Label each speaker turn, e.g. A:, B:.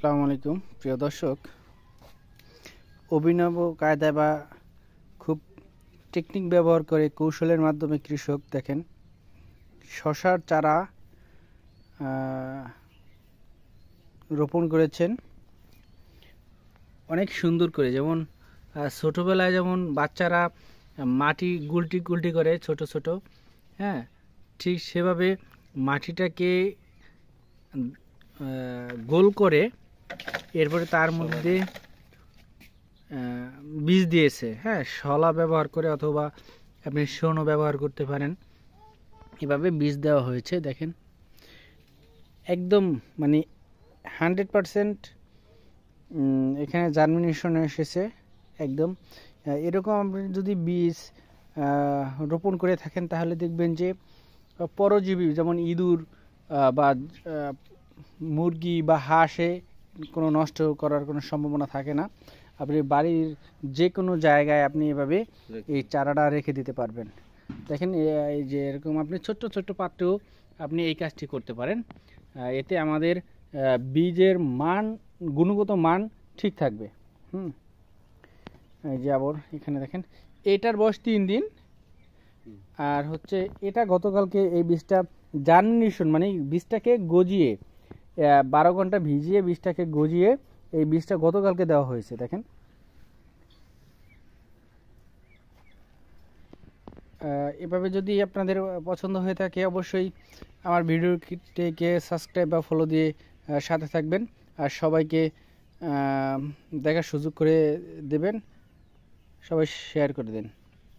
A: আসসালামু আলাইকুম প্রিয় দর্শক, অভিনব কায়দায় বা খুব টেকনিক ব্যবহার করে কৌশলের মাধ্যমে কৃষক দেখেন শশার চারা রোপণ করেছেন অনেক সুন্দর করে। যেমন ছোটোবেলায় যেমন বাচ্চারা মাটি গুলটি গুলটি করে ছোট ছোট, হ্যাঁ, ঠিক সেভাবে মাটিটাকে গোল করে এরপরে তার মধ্যে বীজ দিয়েছে। হ্যাঁ, শলা ব্যবহার করে অথবা আপনি শোনও ব্যবহার করতে পারেন। এভাবে বীজ দেওয়া হয়েছে, দেখেন একদম মানে 100% এখানে জার্মিনেশন এসেছে একদম। এরকম আপনি যদি বীজ রোপণ করে থাকেন তাহলে দেখবেন যে পরজীবী যেমন ইঁদুর বা মুরগি বা হাঁসে কোনো নষ্ট করার কোনো সম্ভাবনা থাকে না। আপনি বাড়ির যে কোনো জায়গায় আপনি এভাবে এই চারাটা রেখে দিতে পারবেন। দেখেন এই যে এরকম আপনি ছোট্ট ছোট্ট পাত্রেও আপনি এই কাজটি করতে পারেন। এতে আমাদের বীজের মান, গুণগত মান ঠিক থাকবে। এই যে আবার এখানে দেখেন এটার বয়স 3 দিন, আর হচ্ছে এটা গতকালকে এই বীজটা জার্মিনেশন মানে বীজটাকে গজিয়ে 12 ঘন্টা ভিজিয়ে বীজটাকে গজিয়ে এই বীজটা গতকালকে দেওয়া হয়েছে। দেখেন এভাবে যদি আপনাদের পছন্দ হয়ে থাকে অবশ্যই আমার ভিডিওটিকে সাবস্ক্রাইব বা ফলো দিয়ে সাথে থাকবেন, আর সবাইকে দেখার সুযোগ করে দেবেন, সবাই শেয়ার করে দেন।